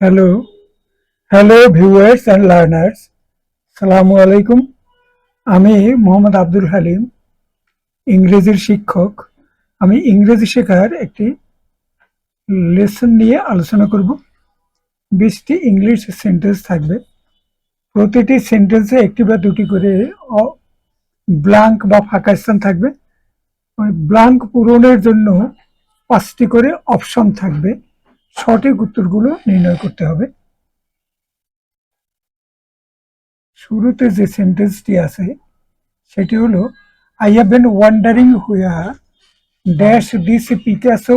Hello, hello viewers and learners. সালামু আলাইকুম। আমি মোহাম্মদ আব্দুল হালিম, ইংরেজির শিক্ষক। আমি ইংরেজি শেখার একটি লেসন নিয়ে আলোচনা করব। 20টি ইংলিশ সেন্টেন্স থাকবে। প্রতিটি সেন্টেন্সে একটি বা দুটি করে ব্ল্যাঙ্ক বা ফাঁকা স্থান থাকবে। ওই ব্ল্যাঙ্ক পূরণের জন্য 5টি করে অপশন থাকবে। সঠিক উত্তরগুলো নির্ণয় করতে হবে। শুরুতে যে সেন্টেন্সটি আছে সেটি হলো, I have been wondering where dash this Picasso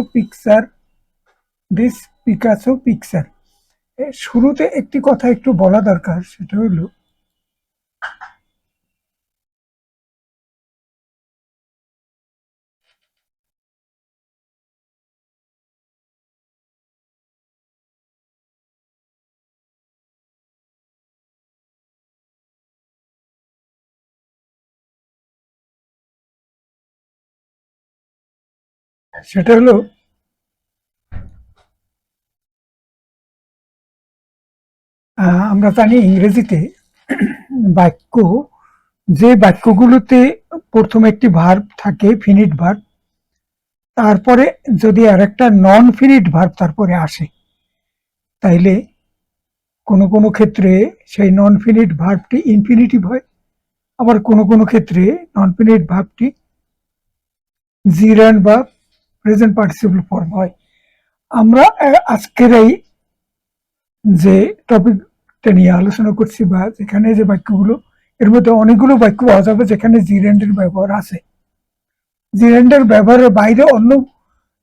picture. শুরুতে একটি কথা একটু বলা দরকার, সেটা হলো সেটা হলো আমরা জানি ইংরেজিতে বাক্য, যে বাক্যগুলোতে প্রথমে একটি ভার্ব থাকে, ফিনিট ভার্ব, তারপরে যদি আরেকটা নন ফিনিট ভার্ব তারপরে আসে, তাইলে কোনো কোনো ক্ষেত্রে সেই নন ফিনিট ভার্বটি ইনফিনিটিভ হয়, আবার কোনো কোনো ক্ষেত্রে নন ফিনিট ভার্বটি জিরান্ড বা প্রেজেন্ট পার্টিসিপল ফর্ম হয়। আমরা আজকের এই যে টপিকটা নিয়ে আলোচনা করছি বা যেখানে যে বাক্যগুলো, এর মধ্যে অনেকগুলো বাক্য পাওয়া যাবে যেখানে জিরান্ডের ব্যবহার আছে। জিরান্ডের ব্যবহারের বাইরে অন্য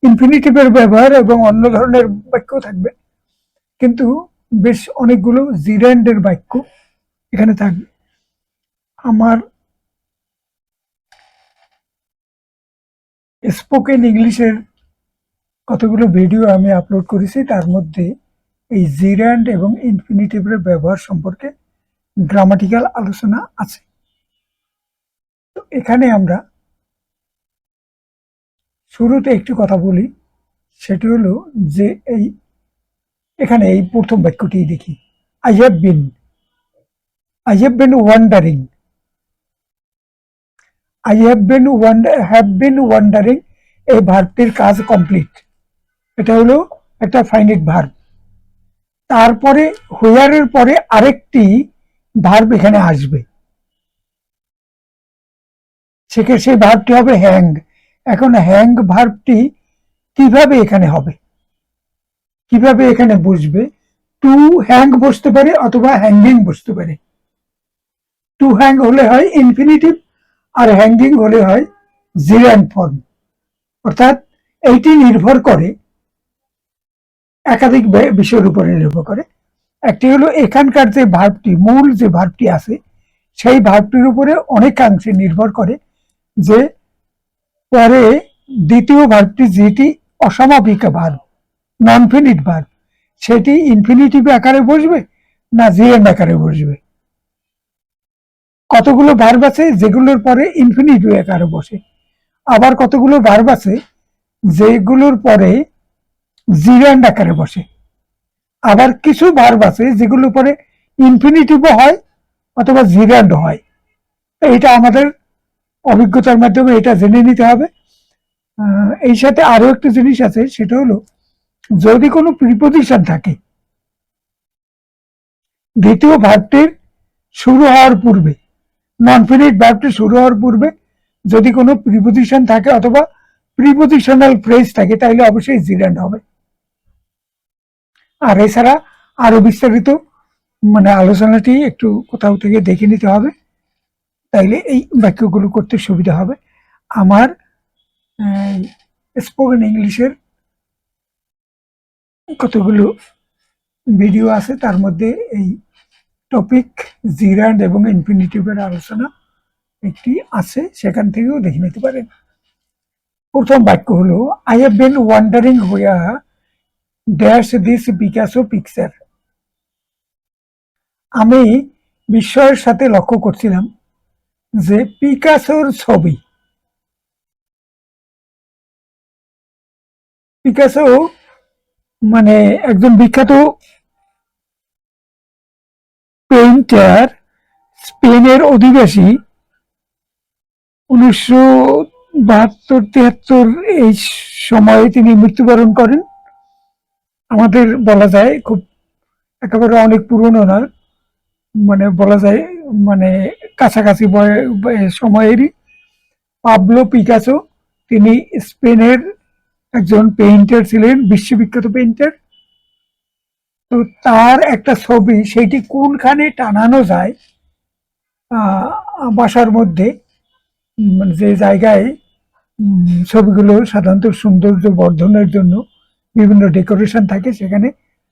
ইনফিনিটিভের ব্যবহার এবং অন্য ধরনের বাক্য থাকবে, কিন্তু বেশ অনেকগুলো জিরান্ডের বাক্য এখানে থাকবে। আমার স্পোকেন ইংলিশের কতগুলো ভিডিও আমি আপলোড করেছি, তার মধ্যে এই জিরান্ড এবং ইনফিনিটিভের ব্যবহার সম্পর্কে গ্রামাটিক্যাল আলোচনা আছে। তো এখানে আমরা শুরুতে একটি কথা বলি, সেটি হলো যে এখানে এই প্রথম বাক্যটি দেখি, I have bin, I have been wandering, I have been wandering, এই ভার্বটির কাজ কমপ্লিট। এটা হলো একটা ফাইনিট ভার্ব। তারপরে হুয়ারের পরে আরেকটি ভার্ব এখানে আসবে, সেক্ষেত্রে সেই ভার্বটি হবে হ্যাং। এখন হ্যাং ভার্বটি কিভাবে এখানে হবে, কিভাবে এখানে বসবে? টু হ্যাং বসতে পারে অথবা হ্যাঙ্গিং বসতে পারে। টু হ্যাং হলে হয় ইনফিনিটিভ, আর হ্যাঙ্গিং হলে হয় জিরান্ড ফর্ম। অর্থাৎ এইটি নির্ভর করে একাধিক বিষয়ের উপরে নির্ভর করে। একটি হলো এখানকার যে ভার্বটি, মূল যে ভার্বটি আছে, সেই ভার্বটির উপরে অনেকাংশে নির্ভর করে যে পরে দ্বিতীয় ভার্বটি, যেটি অসমাপিক ভার্ব, নন ফিনিট ভার্ব, সেটি ইনফিনিটিভ আকারে বসবে না জিরান্ড আকারে বসবে। কতগুলো ভার্ব আছে যেগুলোর পরে ইনফিনিটিভ আকারে বসে, আবার কতগুলো ভার্ব আছে যেগুলোর পরে জিরান্ড আকারে বসে, আবার কিছু ভার্ব আছে যেগুলোর পরে ইনফিনিটিভও হয় অথবা জিরান্ড হয়। এটা আমাদের অভিজ্ঞতার মাধ্যমে এটা জেনে নিতে হবে। এই সাথে আরো একটা জিনিস আছে, সেটা হলো যদি কোনো প্রিপোজিশন থাকে দ্বিতীয় ভার্বটির শুরু হওয়ার পূর্বে, নন ফিনিট ভার্বটি শুরু হওয়ার পূর্বে যদি কোনো প্রিপোজিশন থাকে অথবা প্রিপোজিশনাল ফ্রেজ থাকে, তাহলে অবশ্যই জিরান্ড হবে। আর এছাড়া আরো বিস্তারিত আলোচনাটি একটু কোথাও থেকে দেখে নিতে হবে, তাইলে এই বাক্যগুলো করতে সুবিধা হবে। আমার স্পোকেন ইংলিশের কতগুলো ভিডিও আছে, তার মধ্যে এই টপিক জিরান্ড এবং ইনফিনিটিভের আলোচনা একটি আছে, সেখান থেকেও দেখে নিতে পারেন। প্রথম বাক্য হলো, I have been wondering where dash this Picasso picture. আমি বিস্ময়ের সাথে লক্ষ্য করছিলাম যে পিকাসোর ছবি, পিকাসো একজন বিখ্যাত পেইন্টার, স্পেনের অধিবাসী। 1972-73 এই সময়ে তিনি মৃত্যুবরণ করেন। আমাদের বলা যায় খুব একেবারে অনেক পুরনো না, মানে বলা যায় মানে কাছাকাছি সময়েরই। পাবলো পিকাসো, তিনি স্পেনের একজন পেইন্টার ছিলেন, বিশ্ববিখ্যাত পেইন্টার। তো তার একটা ছবি, সেইটি কোনখানে টানানো যায় বাসার মধ্যে, মানে যে জায়গায় ছবিগুলো সাধারণত সৌন্দর্য বর্ধনের জন্য বিভিন্ন ডেকোরেশন থাকে, সেখানে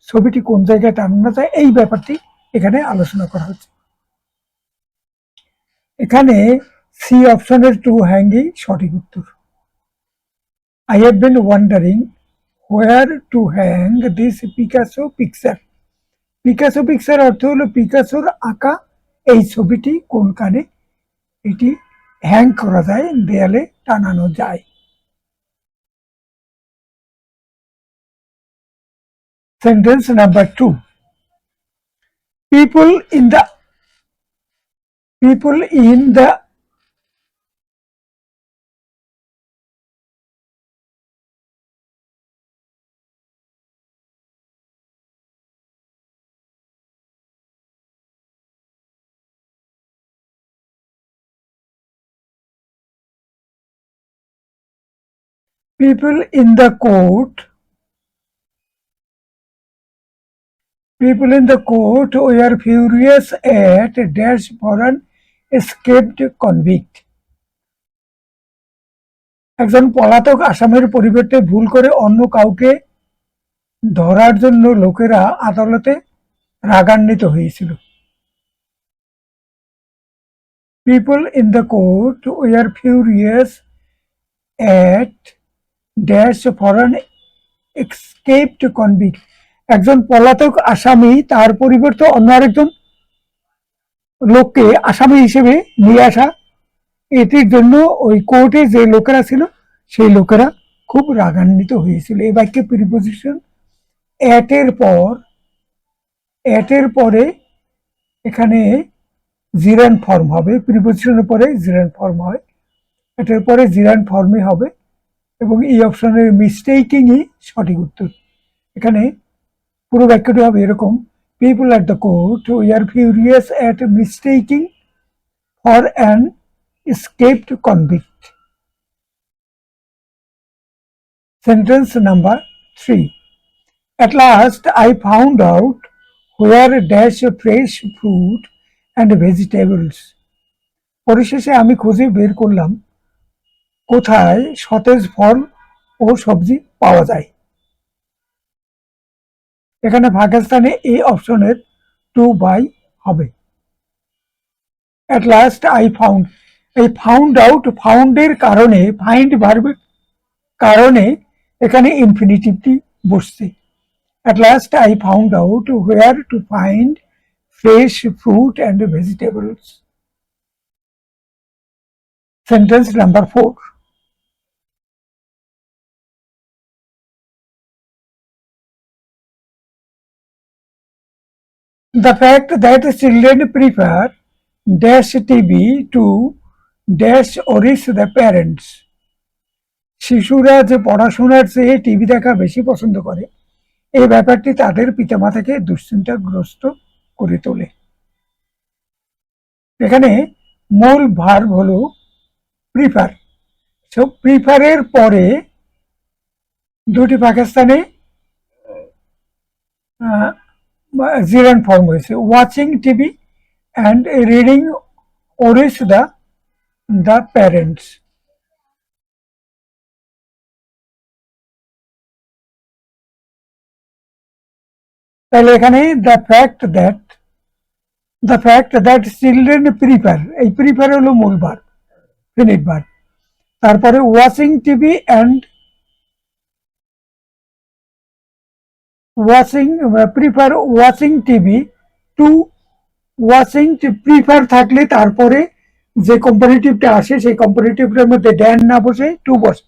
ছবিটি কোন জায়গায় টানানো যায় এই ব্যাপারটি এখানে আলোচনা করা হচ্ছে। এখানে সি অপশনের টু হ্যাঙ্গই সঠিক উত্তর। I have been wandering where two hang this Picasso picture. Picasso picture অর্থ হলো পিকাসোর আঁকা এই ছবিটি কোনখানে এটি হ্যাং করা যায়, দেয়ালে টানানো যায়। Sentence number 2, people in the people in the people in the court people in the court were furious at dash for an escaped convict. একজন পলাতক আসামির পরিবর্তে ভুল করে অন্য কাউকে ধরার জন্য লোকেরা আদালতে রাগান্বিত হয়েছিল। People in the court were furious at dash for an escaped convict. একজন পলাতক আসামি তার পরিবর্তে অন্য আরেকজন লোককে আসামি হিসেবে নিয়ে আসা, এটির জন্য ওই কোর্টে যে লোকেরা ছিল সেই লোকেরা খুব রাগান্বিত হয়েছিল। এই বাক্যে প্রিপোজিশন এটের পরে এখানে জিরান ফর্ম হবে, প্রিপোজিশনের পরে জিরান ফর্ম হয়, এটার পরে জিরান ফর্মই হবে এবং এই অপশনের মিস্টেকিংই সঠিক উত্তর। এখানে পুরো বাক্যটি হবে এরকম, people at the court we are furious at মিস্টেকিং for an escaped convict. Sentence number 3, at last I found out where dash fresh fruit and vegetables. পরিশেষে আমি খুঁজে বের করলাম কোথায় সতেজ ফল ও সবজি পাওয়া যায়। এখানে পাকিস্তানে এই অপশনের টু বাই হবে। at last I found, এই ফাউন্ড আউট, ফাউন্ডের কারণে, ফাইন্ড ভার্বের কারণে এখানে ইনফিনিটিভটি বসছে। at last I found out where to find fresh fruit and vegetables. Sentence number 4, the fact that children prefer dash TV to dash worries the parents. শিশুরা যে পড়াশোনার চেয়ে টিভি দেখা বেশি পছন্দ করে, এই ব্যাপারটি তাদের পিতামাতাকে দুশ্চিন্তাগ্রস্ত করে তোলে। এখানে মূল ভার্ব হলো প্রিফার। সো প্রিফারের পরে দুটি পাকিস্তানে জিরান ফর্ম হয়েছে, watching TV and reading Oris the parents. তাহলে এখানে the fact that children prefer, এই প্রিফার হলো মূল ভার্ব, ফিনিট ভার্ব। তারপরে watching TV and prefer watching TV two watching, prefer থাকলে তারপরে যে কম্পারেটিভটা আসে সেই কম্পারেটিভটার মধ্যে ড্যান না বসে টু বসে।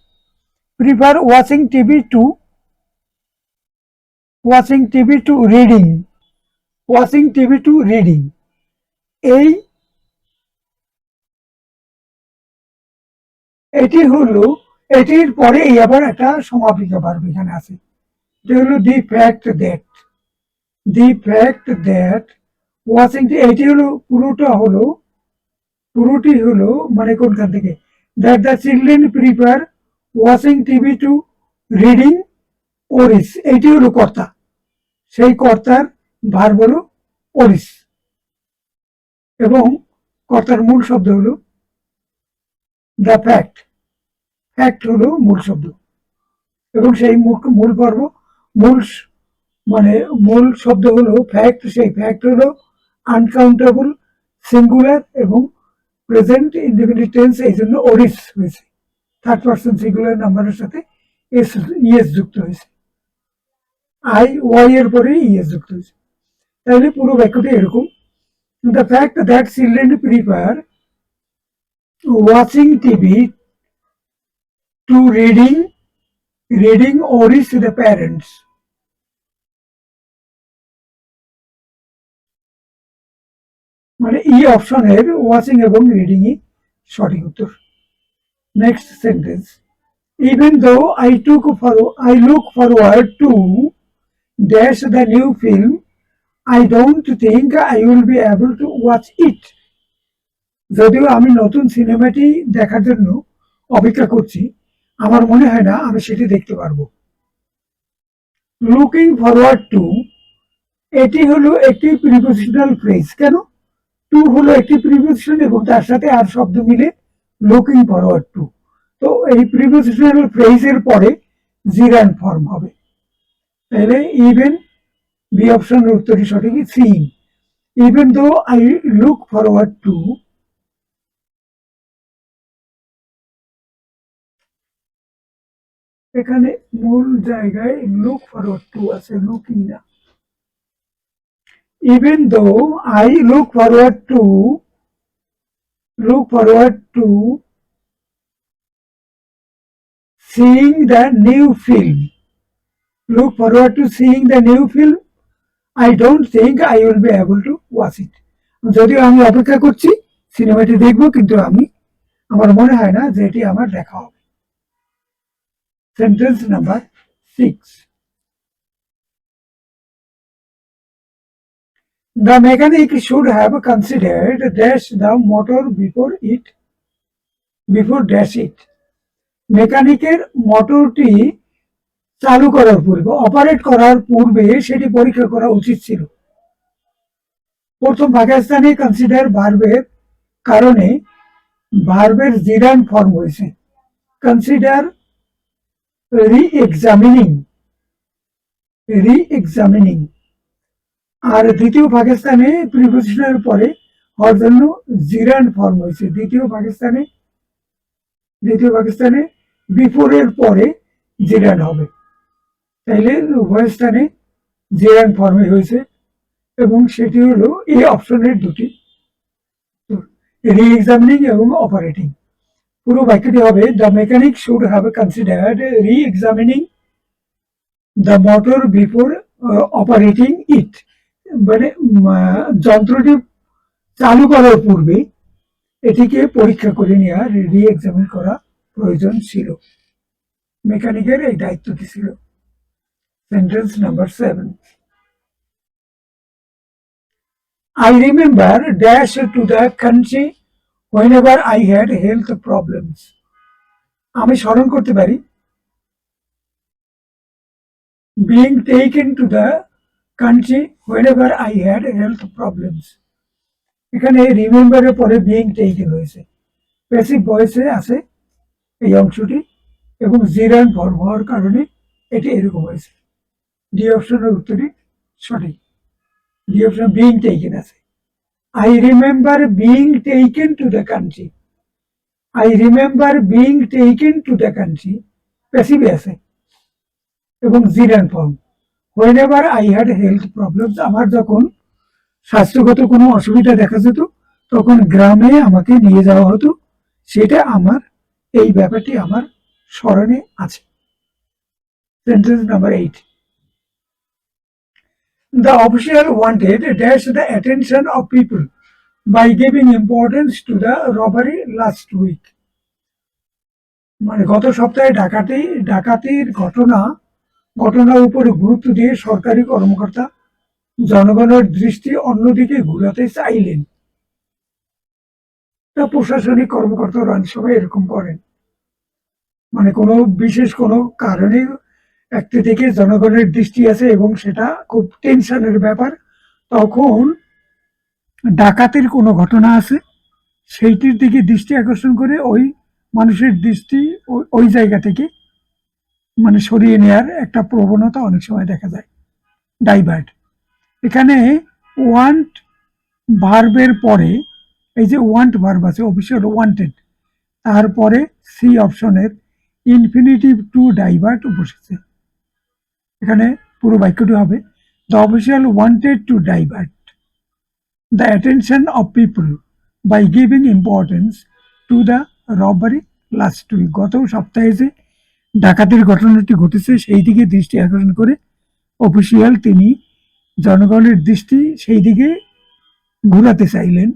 Prefer watching TV to reading, watching TV to reading. এই এটি হলো, এটির পরে এই আবার একটা সমাপিকা ভার্ব এখানে আছে, এটা হলো দি fact that, the fact that watching, এটি হলো পুরোটি হলো মানে কোনখান থেকে, that the children prefer watching TV to reading Oris, এটি হলো কর্তা, সেই কর্তার ভার্ব হলো ওরিস, এবং কর্তার মূল শব্দ হলো দ্য ফ্যাক্ট, ফ্যাক্ট হলো মূল শব্দ, এবং সেই মূল পর্ব মূল মানে মূল শব্দ হলো ফ্যাক্ট, সেই ফ্যাক্ট হলো আনকাউন্টেবল সিঙ্গুলার এবং প্রেজেন্ট ইনডিফিনিট টেন্স, এই জন্য ওরিস হয়েছে, থার্ড পার্সন সিঙ্গুলার নাম্বারের সাথে ইএস যুক্ত হয়েছে, আই ওয়াই এর পরে ইএস যুক্ত হয়েছে। তাহলে পুরো বাক্যটি এরকম, the fact that children prefer watching TV to reading Oris the parents, মানে ই অপশনের ওয়াচিং এবং রিডিং ই সঠিক উত্তর। Next sentence, even though I look forward to dash the new film, I don't think I will be able to watch it. যদিও আমি নতুন সিনেমাটি দেখার জন্য অপেক্ষা করছি, আমার মনে হয় না আমি সেটি দেখতে পারবো। লুকিং ফরওয়ার্ড টু, এটি হলো একটি প্রিপোজিশনাল ফ্রেজ, কেন, টু হলো একটি প্রিপোজিশন এবং তার সাথে আর শব্দ মিলে লুকিং ফরওয়ার্ড টু, তো এই প্রিপোজিশনাল ফ্রেজের পরে জিরান ফর্ম হবে, তাহলে ইভেন বি অপশনের উত্তরই সঠিক, seeing, even though I look forward to, এখানে মূল জায়গায় লুক ফরওয়ার্ড টু আছে, লুকিং না, even though I look forward to seeing the new film, look forward to seeing the new film, I don't think I will be able to watch it. যদিও আমি অপেক্ষা করছি সিনেমাটি দেখবো, কিন্তু আমার মনে হয় না যে এটি আমার দেখা হবে। Sentence number 6, the mechanic should have considered dash the motor before dash it. মেকানিকের মোটরটি চালু করার পূর্বে, অপারেট করার পূর্বে সেটি পরীক্ষা করা উচিত ছিল। প্রথম পাকিস্তানি কনসিডার ভার্বের কারণে ভার্বের জিরান ফর্ম হয়েছে, কনসিডার রি-এক্সামিনিং, আর দ্বিতীয় পাকিস্তানে প্রিপোজিশনের পরে হওয়ার জন্য জিরান ফর্ম হয়েছে, দ্বিতীয় পাকিস্তানে বিফোরের পরে জিরান হবে, তাইলে উভয় স্থানে জিরান ফর্মে হয়েছে, এবং সেটি হলো এই অপশনের দুটি, রি-এক্সামিনিং এবং অপারেটিং। পুরো বাক্যটি হবে, the mechanic should have considered reexamining the motor before operating it, মানে যন্ত্রটি চালু করার পূর্বে এটিকে পরীক্ষা করে নেওয়া, রি-এক্সামিন করা প্রয়োজন ছিল, মেকানিকের এই দায়িত্বটি ছিল। Sentence number 7, I remember dash to the country whenever I had health problems. আমি স্মরণ করতে পারি being taken to the country whenever I had health problems. এখানে রিমেম্বারের পরে বিং টেকেন হয়েছে, প্যাসিভ ভয়েসে আছে এই অংশটি, এবং জিরান ফর্ম হওয়ার কারণে এটি এরকম হয়েছে। ডি অপশনের উত্তরই সঠিক, ডি অপশন বিং টেকেন আছে। I remember being taken to the country, I remember being taken to the country প্যাসিভে আছে এবং জিরান form, whenever I had health problems, আমার যখন স্বাস্থ্যগত কোনো অসুবিধা দেখা যেত তখন গ্রামে আমাকে নিয়ে যাওয়া হতো, সেটা আমার, এই ব্যাপারটি আমার স্মরণে আছে। Sentence number 8, the official wanted dash the attention of people by giving importance to the robbery last week. মানে গত সপ্তাহে ডাকাতির ঘটনার উপরে গুরুত্ব দিয়ে সরকারি কর্মকর্তা জনগণের দৃষ্টি অন্যদিকে ঘুরাতে চাইলেন। প্রশাসনিক কর্মকর্তারা অনেক সময় এরকম করেন, মানে কোনো বিশেষ কোনো কারণে একটি দিকে জনগণের দৃষ্টি আছে এবং সেটা খুব টেনশনের ব্যাপার, তখন ডাকাতির কোনো ঘটনা আছে সেইটির দিকে দৃষ্টি আকর্ষণ করে ওই মানুষের দৃষ্টি ওই জায়গা থেকে মানে সরিয়ে নেওয়ার একটা প্রবণতা অনেক সময় দেখা যায়, ডাইভার্ট। এখানে ওয়ান্ট ভার্বের পরে এই যে ওয়ান্ট ভার্ব আছে অফিসিয়াল ওয়ান্টেড, তারপরে সি অপশনের ইনফিনিটিভ টু ডাইভার্ট বসেছে। এখানে পুরো বাক্যটি হবে the official wanted to divert the attention of people by giving importance to the robbery last week. গত সপ্তাহে যে ডাকাতির ঘটনাটি ঘটেছে সেই দিকে দৃষ্টি আকর্ষণ করে অফিসিয়াল তিনি জনগণের দৃষ্টি সেই দিকে ঘুরাতে চাইলেন।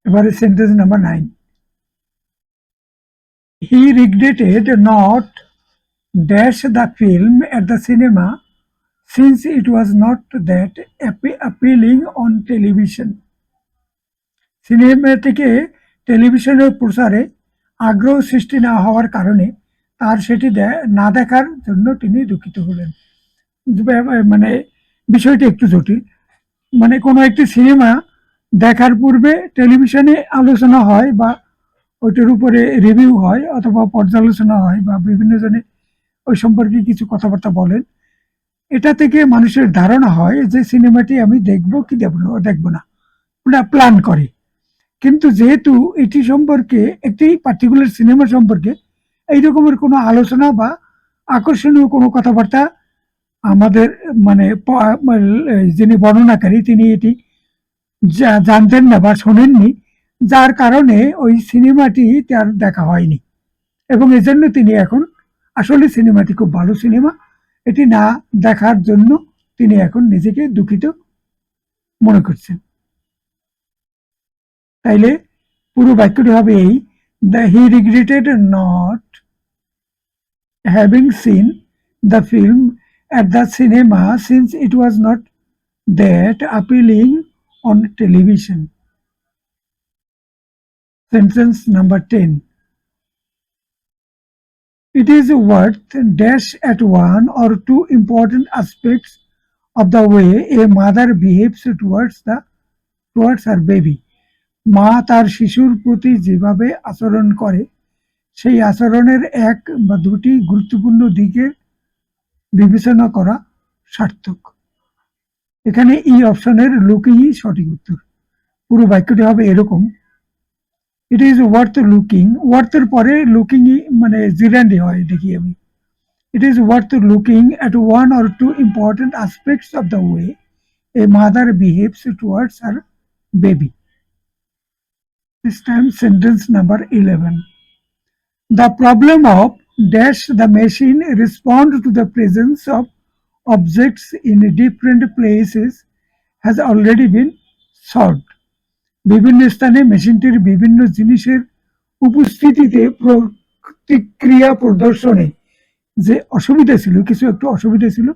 এবারে sentence number 9। He regretted not dash the film at the cinema since it was not that appealing on television. সিনেমাটিকে টেলিভিশনের প্রচারে আগ্রহ সৃষ্টি না হওয়ার কারণে তার সেটি না দেখার জন্য তিনি দুঃখিত হলেন। মানে বিষয়টি একটু জটিল, মানে কোনো একটি সিনেমা দেখার পূর্বে টেলিভিশনে আলোচনা হয় বা ওইটার উপরে রিভিউ হয় অথবা পর্যালোচনা হয় বা বিভিন্ন জনে ওই সম্পর্কে কিছু কথাবার্তা বলেন, এটা থেকে মানুষের ধারণা হয় যে সিনেমাটি আমি দেখবো কি দেখবো না, ওটা প্ল্যান করে। কিন্তু যেহেতু এটি সম্পর্কে একটি পার্টিকুলার সিনেমা সম্পর্কে এই রকমের কোনো আলোচনা বা আকর্ষণীয় কোনো কথাবার্তা আমাদের মানে যিনি বর্ণনাকারী তিনি এটি জানতেন না বা শোনেননি, যার কারণে ওই সিনেমাটি তার দেখা হয়নি এবং এজন্য তিনি এখন আসলে সিনেমাটি খুব ভালো সিনেমা, এটি না দেখার জন্য তিনি এখন নিজেকে দুঃখিত মনে করছেন। তাইলে পুরো বাক্যটি হবে এই he regretted not having seen the film at the cinema since it was not that appealing on television. Sentence number 10. It is worth dash at one or two important aspects of the way a mother behaves towards her baby. মা তার শিশুর প্রতি যেভাবে আচরণ করে সেই আচরণের এক বা দুটি গুরুত্বপূর্ণ দিকে বিবেচনা করা সার্থক। এখানে ই অপশনের লুকিংই সঠিক উত্তর। পুরো বাক্যটি হবে এরকম ইট ইজ ওয়ার্থ লুকিং, ওয়ার্থের পরে লুকিং মানে জিরান্ডি হয়, দেখি আমি। It is worth looking at one or two important aspects of the way a mother behaves towards her baby. This time sentence number 11. The problem of dash the machine respond to the presence of objects in different places has already been solved. বিভিন্ন স্থানে মেশিনটির বিভিন্ন জিনিসের উপস্থিতিতে প্রতিক্রিয়া প্রদর্শনে যে অসুবিধা ছিল, কিছু একটু অসুবিধা ছিল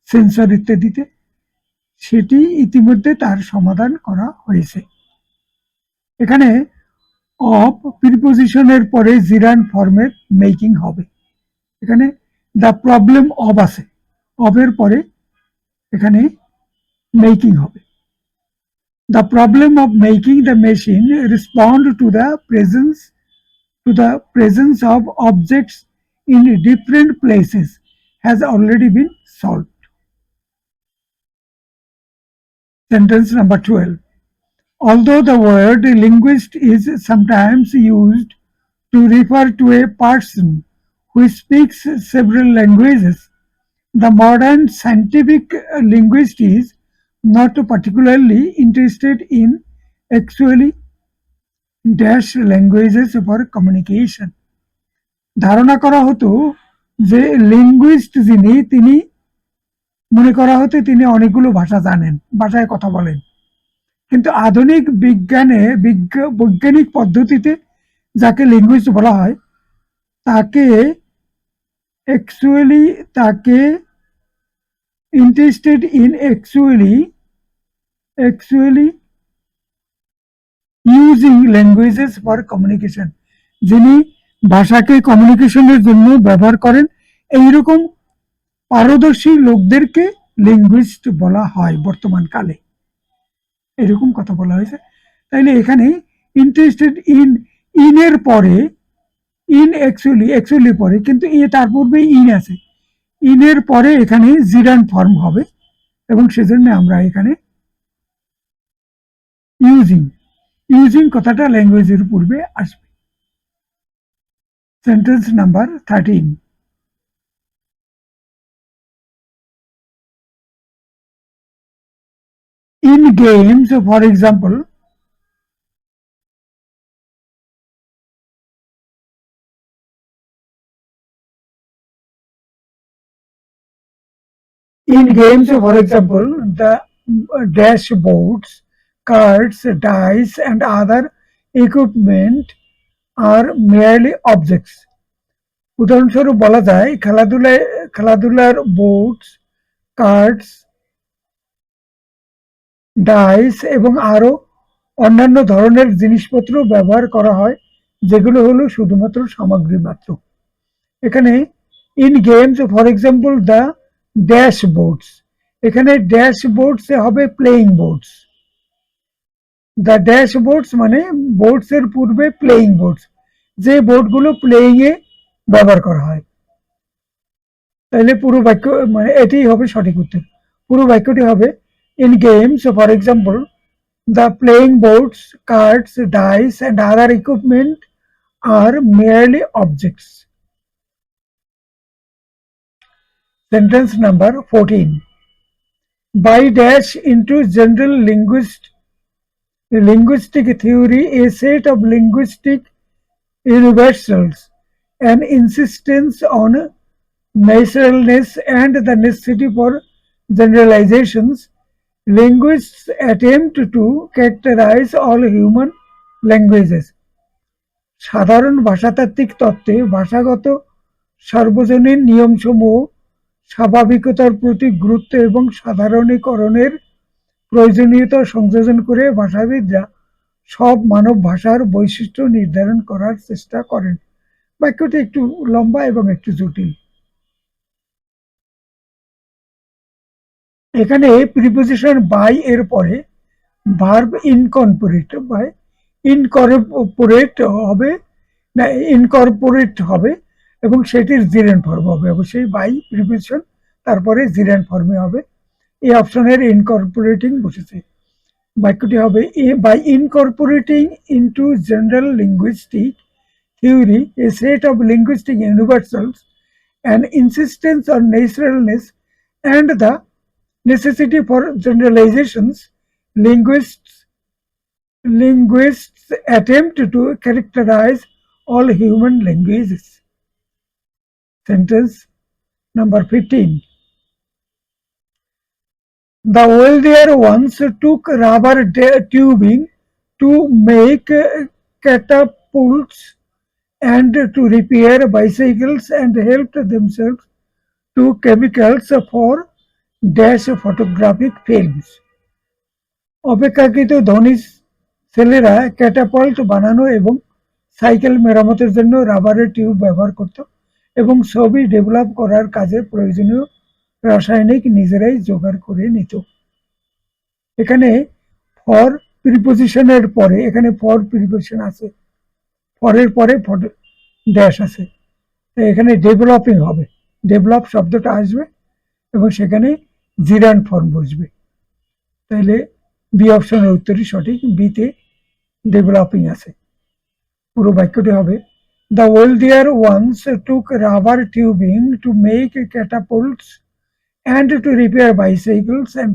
সেন্সর ইত্যাদিতে, সেটি ইতিমধ্যে তার সমাধান করা হয়েছে। এখানে অফ প্রিপোজিশনের পরে জিরান ফর্মের মেকিং হবে। এখানে দ্য প্রবলেম অফ আছে, অফের পরে এখানে মেকিং হবে। The problem of making the machine respond to the presence of objects in different places has already been solved. Sentence number 12. Although the word linguist is sometimes used to refer to a person who speaks several languages, the modern scientific linguist is not particularly interested in actually dash languages for communication. ধারণা করা হতো যে linguist যিনি তিনি মনে করা হতো তিনি অনেকগুলো ভাষা জানেন, ভাষায় কথা বলেন, কিন্তু আধুনিক বৈজ্ঞানিক পদ্ধতিতে যাকে লিঙ্গুইস্ট বলা হয় তাকে তাকে interested in actually using languages for communication, যিনি ভাষাকে কমিউনিকেশনের জন্য ব্যবহার করেন, এইরকম পারদর্শী লোকদেরকে লিঙ্গুইস্ট বলা হয় বর্তমান কালে। এরকম কথা বলা হয়েছে। তাইলে এখানে ইন্টারেস্টেড ইনের পরে অ্যাকচুয়ালি পরে, কিন্তু তার পূর্বে ইন আছে, ইনের পরে এখানে জিরান ফর্ম হবে এবং সেজন্য আমরা এখানে ইউজিং কথাটা ল্যাঙ্গুয়েজের পূর্বে আসবে। Sentence number 13। In games, for example, the dashboards, cards, dice, and other equipment are merely objects. উদাহরণস্বরূপ বলা যায় খেলাধুলার বোর্ডস, কার্ডস, ডাইস এবং আরো অন্যান্য ধরনের জিনিসপত্র ব্যবহার করা হয়, যেগুলো হলো শুধুমাত্র সামগ্রী মাত্র। এখানে in games for example the ড্যাশবোর্ডস, এখানে ড্যাশবোর্ডস হবে প্লেইং বোর্ডস। দ্য ড্যাশবোর্ডস মানে বোর্ডস এর পূর্বে প্লেইং বোর্ডস, যে বোর্ডগুলো প্লেইং এ ব্যবহার করা হয়। তাহলে পুরো বাক্য মানে এটাই হবে সঠিক উত্তর। পুরো বাক্যটি হবে in games for example the playing boards, cards, dice and other equipment are merely objects. Sentence number 14. By dash into general linguistic theory, a set of linguistic universals, an insistence on naturalness and the necessity for generalizations, linguists attempt to characterize all human languages. সাধারণ ভাষাতাত্ত্বিক তত্ত্বে ভাষাগত সার্বজনীন নিয়মসমূহ, স্বাভাবিকতার প্রতি গুরুত্ব এবং সাধারণীকরণের প্রয়োজনীয়তা সংযোজন করে ভাষাবিদরা সব মানব ভাষার বৈশিষ্ট্য নির্ধারণ করার চেষ্টা করেন। বাক্যটি একটু লম্বা এবং একটু জটিল। এখানে প্রিপোজিশন বাই এর পরে ভার্ব ইনকর্পোরেট হবে এবং সেটির জিরেন ফর্ম হবে, অবশ্যই বাই প্রিপোজিশন তারপরে জিরেন ফর্মে হবে। এই অপশনের ইনকর্পোরেটিং বসেছে। বাক্যটি হবে by incorporating into general linguistic theory a set of linguistic universals, an insistence on naturalness and the necessity for generalizations, linguists attempt to characterize all human languages. Sentence number 15. The wealthier ones took rubber tubing to make catapults and to repair bicycles and helped themselves to chemicals for dash photographic films. অপেক্ষাকৃত ধনী ছেলেরা catapult বানানো এবং cycle মেরামতের জন্য রাবারের tube ব্যবহার করত এবং ছবি ডেভেলপ করার কাজে প্রয়োজনীয় রাসায়নিক নিজেরাই জোগাড় করে নিত। এখানে ফর প্রিপোজিশনের পরে এখানে ফর প্রিপোজিশন আছে, ফরের পরে ড্যাশ আছে, এখানে ডেভেলপিং হবে, ডেভেলপ শব্দটা আসবে এবং সেখানে জিরান ফর্ম বসবে। তাহলে বি অপশনের উত্তরই সঠিক, বিতে ডেভেলপিং আছে। পুরো বাক্যটি হবে the wealthier ones took rubber tubing to make catapults and to repair bicycles and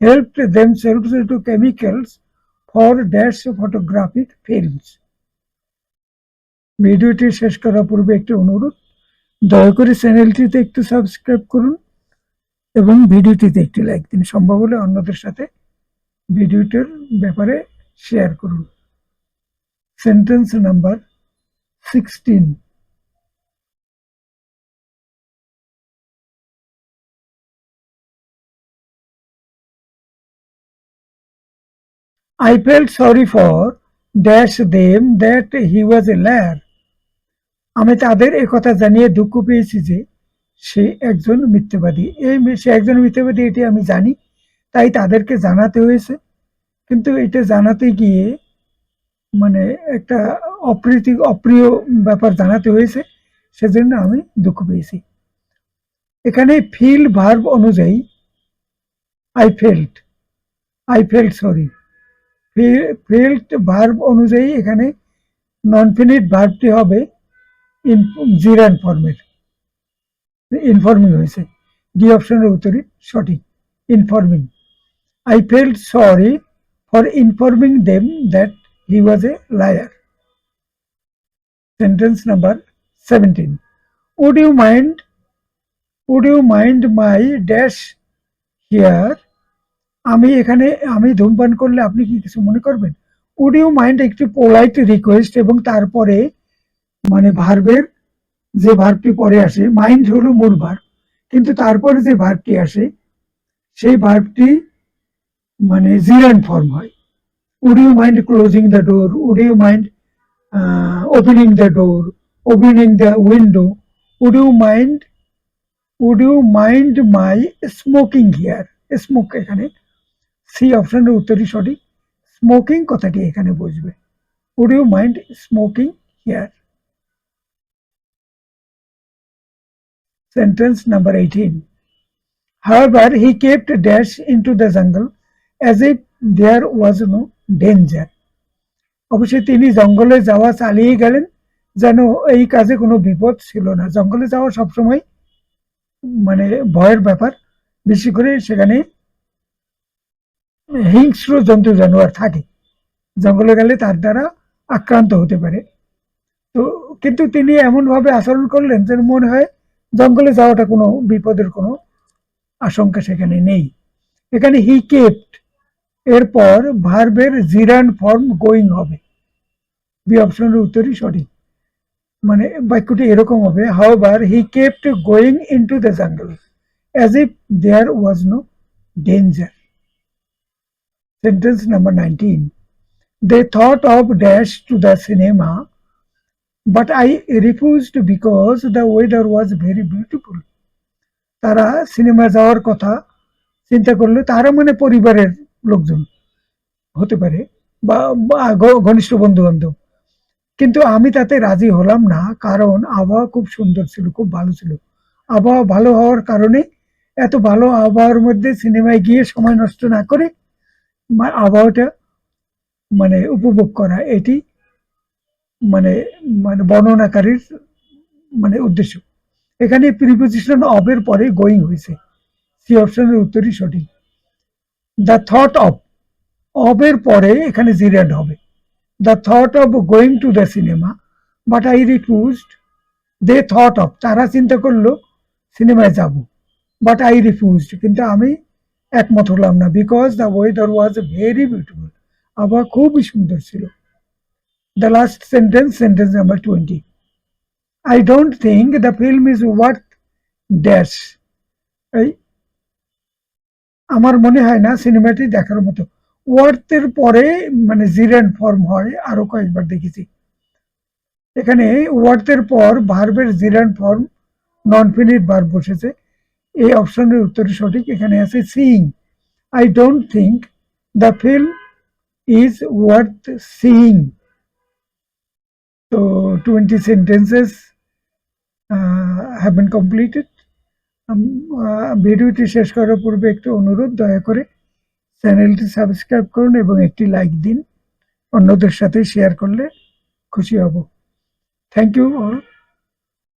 helped themselves to chemicals for dash photographic films. ভিডিওটি শেষ করার পূর্বে একটি অনুরোধ, দয়া করে চ্যানেলটিতে একটু সাবস্ক্রাইব করুন এবং ভিডিওটিতে একটি লাইক দিন, সম্ভব হলে অন্যদের সাথে ভিডিওটির ব্যাপারে শেয়ার করুন। Sentence number 16। I felt sorry for dash them that he was a liar. আমি তাদের একথা জানিয়ে দুঃখ পেয়েছি যে সে একজন মিথ্যাবাদী। সে একজন মিথ্যাবাদী এটি আমি জানি, তাই তাদেরকে জানাতে হয়েছে। কিন্তু এটা জানাতে গিয়ে মানে একটা অপ্রিয় ব্যাপার জানাতে হয়েছে, সেজন্য আমি দুঃখ পেয়েছি। এখানে ফিল ভার্ব অনুযায়ী I felt sorry, felt verb অনুযায়ী এখানে নন ফিনিট ভার্বটি হবে জিরান্ড ফর্মের। ইনফর্মিং হয়েছে, ডি অপশনের উত্তরই সঠিক, informing. I felt sorry for informing them that he was a liar. Sentence number 17. Would you mind my dash here? আমি ধূমপান করলে আপনি কি কিছু মনে করবেন? Would you mind একটি পোলাইট রিকোয়েস্ট এবং তারপরে মানে ভার্বের যে ভার্বটি পরে আসে, মাইন্ড হলো মূল ভার্ব, কিন্তু তারপরে যে ভার্বটি আসে সেই ভার্বটি মানে জিরান্ড ফর্ম হয়। Would you mind closing the door? Would you mind opening the door? Opening the window? Would you mind my smoking here? Smoke এখানে সি অপশনের উত্তরই সঠিক, স্মোকিং কথাটি এখানে বসবে। Would you mind smoking here? Sentence number 18. However, he kept dash into the jungle as if there was no danger. অবশ্যই তিনি জঙ্গলে যাওয়া চালিয়ে গেলেন যেন এই কাজে কোনো বিপদ ছিল না। জঙ্গলে যাওয়া সবসময় মানে ভয়ের ব্যাপার, বেশি করে সেখানে হিংস্র জন্তু জানোয়ার থাকে, জঙ্গলে গেলে তার দ্বারা আক্রান্ত হতে পারে। তো কিন্তু তিনি এমনভাবে আচরণ করলেন যেন মনে হয় জঙ্গলে যাওয়াটা কোনো বিপদের কোনো আশঙ্কা সেখানে নেই। এখানে হি কেপ্ট এরপর ভার্বের জিরান্ড ফর্ম গোয়িং হবে, বি অপশনের উত্তরই সঠিক। মানে বাক্যটি এরকম হবে, however he kept going into the jungle as if there was no danger. Sentence number 19. They thought of dash to the cinema but I refused because the weather was very beautiful. তারা cinema যাওয়ার কথা চিন্তা করলো, তারা মানে পরিবারের লোকজন হতে পারে বা ঘনিষ্ঠ বন্ধু বান্ধব, কিন্তু আমি তাতে রাজি হলাম না কারণ আবহাওয়া খুব সুন্দর ছিল, খুব ভালো ছিল। আবহাওয়া ভালো হওয়ার কারণে এত ভালো আবহাওয়ার মধ্যে সিনেমায় গিয়ে সময় নষ্ট না করে আবহাওয়াটা মানে উপভোগ করা, এটি মানে মানে বর্ণনাকারীর মানে উদ্দেশ্য। এখানে প্রিপোজিশন অফ এর পরে গোয়িং হয়েছে, সি অপশনের উত্তরই সঠিক। দ্য থট অফ এর পরে এখানে জিরান্ড হবে। The thought of going to the cinema but I refused. They thought of তারা চিন্তা করলো সিনেমায় যাব, but I refused কিন্তু আমি একমত হলাম না, because the weather was very beautiful, আবহাওয়া খুবই সুন্দর ছিল। The last sentence number 20. I don't think the film is worth dash. আমার মনে হয় না সিনেমাটি দেখার মতো। ওয়ার্থ এর পরে মানে জিরান্ড ফর্ম হয়, আরো কয়েকবার দেখেছি। এখানে ওয়ার্থ এর পর ভার্বের জিরান্ড ফর্ম নন ফিনিট ভার্ব বসেছে, এই অপশনের উত্তর সঠিক। এখানে আছে seeing. I don't think the film is worth seeing. তো 20 sentences have been completed. ভিডিওটি শেষ করার পূর্বে একটু অনুরোধ, দয়া করে চ্যানেলটি সাবস্ক্রাইব করুন এবং একটি লাইক দিন, অন্যদের সাথে শেয়ার করলে খুশি হব। Thank you all.